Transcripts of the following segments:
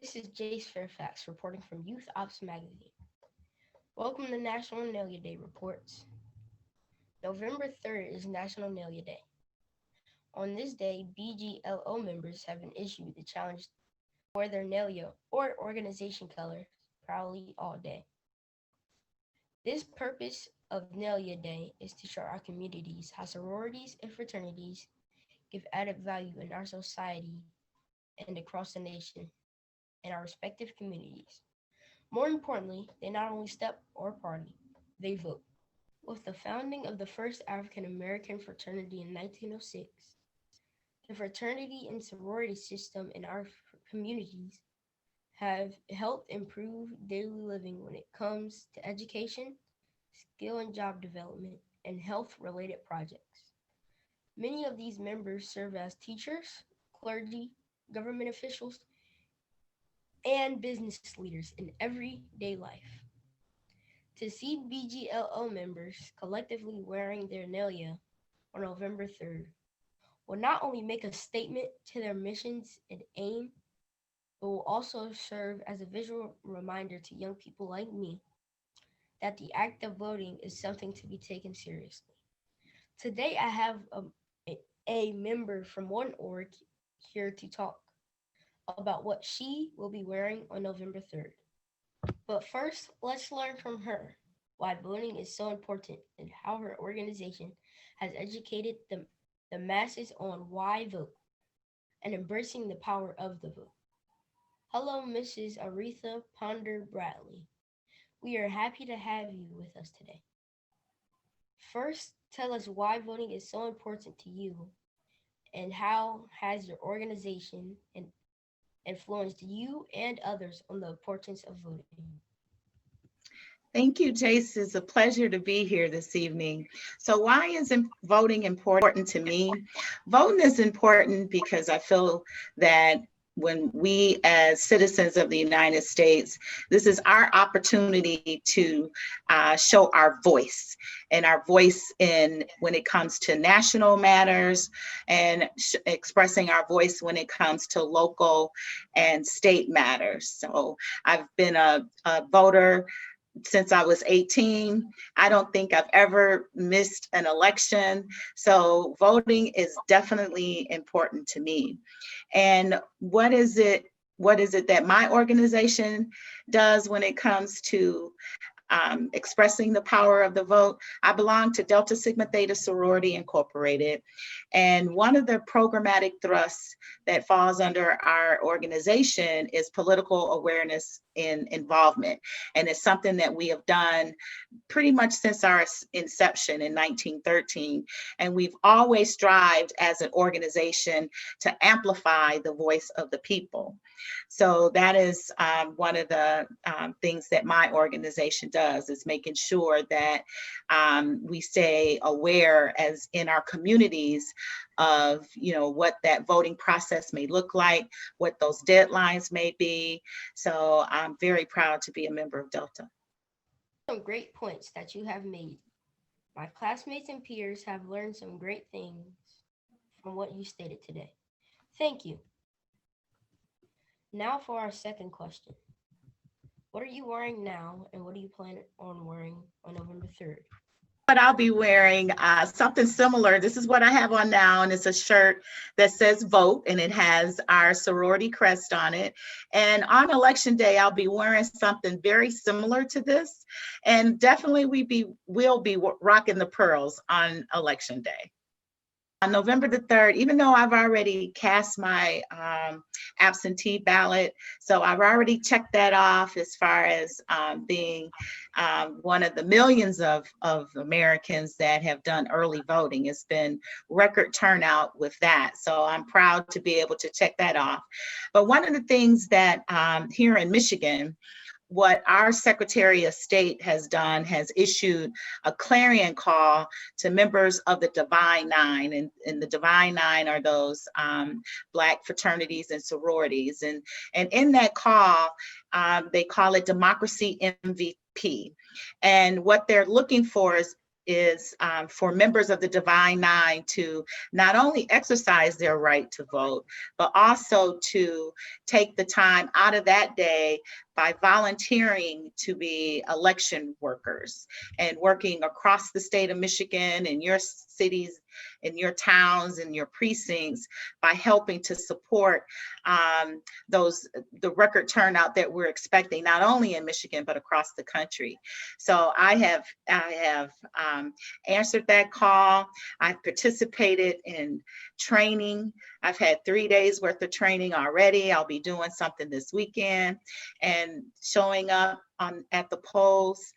This is Jayce Fairfax reporting from Youth Opps magazine. Welcome to National Nalia Day reports. November 3rd is National Nalia Day. On this day, BGLO members have been issued the challenge to wear their Nalia or organization colors proudly all day. This purpose of Nalia Day is to show our communities how sororities and fraternities give added value in our society and across the nation and our respective communities. More importantly, they not only step or party, they vote. With the founding of the first African American fraternity in 1906, the fraternity and sorority system in our communities have helped improve daily living when it comes to education, skill and job development, and health related projects. Many of these members serve as teachers, clergy, government officials, and business leaders in everyday life. To see BGLO members collectively wearing their Nalia on November 3rd will not only make a statement to their missions and aim, but will also serve as a visual reminder to young people like me that the act of voting is something to be taken seriously. Today, I have a member from one org here to talk about what she will be wearing on November 3rd. But first, let's learn from her why voting is so important and how her organization has educated the masses on why vote and embracing the power of the vote. Hello, Mrs. Aretha Ponder Bradley. We are happy to have you with us today. First, tell us why voting is so important to you and how has your organization influenced you and others on the importance of voting. Thank you, Jayce. It's a pleasure to be here this evening. So why is voting important to me? Voting is important because I feel that when we as citizens of the United States, this is our opportunity to show our voice and our voice in when it comes to national matters and expressing our voice when it comes to local and state matters. So I've been a voter since I was 18. I don't think I've ever missed an election. So voting is definitely important to me. And what is it that my organization does when it comes to expressing the power of the vote? I belong to Delta Sigma Theta Sorority Incorporated. And one of the programmatic thrusts that falls under our organization is political awareness and involvement. And it's something that we have done pretty much since our inception in 1913. And we've always strived as an organization to amplify the voice of the people. So that is one of the things that my organization does, is making sure that we stay aware as in our communities of what that voting process may look like, what those deadlines may be. So I'm very proud to be a member of Delta. Some great points that you have made. My classmates and peers have learned some great things from what you stated today. Thank you. Now for our second question. What are you wearing now and what do you plan on wearing on November 3rd? But I'll be wearing something similar. This is what I have on now, and it's a shirt that says vote, and it has our sorority crest on it. And on election day, I'll be wearing something very similar to this. And definitely we'll be rocking the pearls on election day. On November the 3rd, even though I've already cast my absentee ballot, so I've already checked that off as far as being one of the millions of Americans that have done early voting. It's been record turnout with that. So I'm proud to be able to check that off. But one of the things that here in Michigan, what our Secretary of State has done, has issued a clarion call to members of the Divine Nine. And the Divine Nine are those Black fraternities and sororities. And in that call, they call it Democracy MVP. And what they're looking for is is for members of the Divine Nine to not only exercise their right to vote, but also to take the time out of that day by volunteering to be election workers and working across the state of Michigan in your cities, in your towns, in your precincts, by helping to support the record turnout that we're expecting, not only in Michigan, but across the country. So I have answered that call. I've participated in training. I've had 3 days worth of training already. I'll be doing something this weekend and showing up at the polls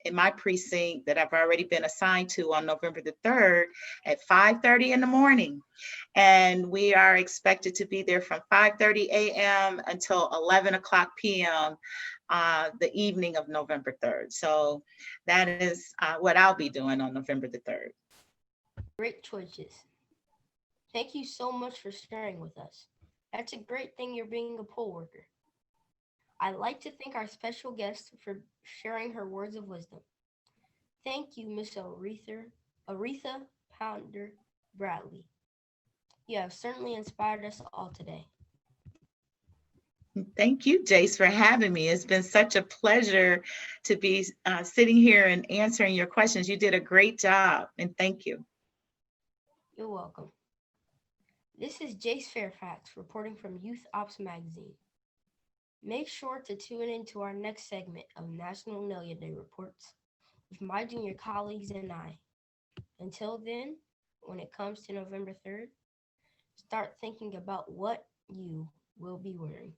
in my precinct that I've already been assigned to on November the 3rd at 5:30 in the morning. And we are expected to be there from 5:30 a.m. until 11 o'clock p.m. The evening of November 3rd. So that is what I'll be doing on November the 3rd. Great choices. Thank you so much for sharing with us. That's a great thing you're being a poll worker. I'd like to thank our special guest for sharing her words of wisdom. Thank you, Miss Aretha Ponder Bradley. You have certainly inspired us all today. Thank you, Jayce, for having me. It's been such a pleasure to be sitting here and answering your questions. You did a great job, and thank you. You're welcome. This is Jayce Fairfax reporting from Youth Opps magazine. Make sure to tune in to our next segment of National Nalia Day reports with my junior colleagues and I. Until then, when it comes to November 3rd, start thinking about what you will be wearing.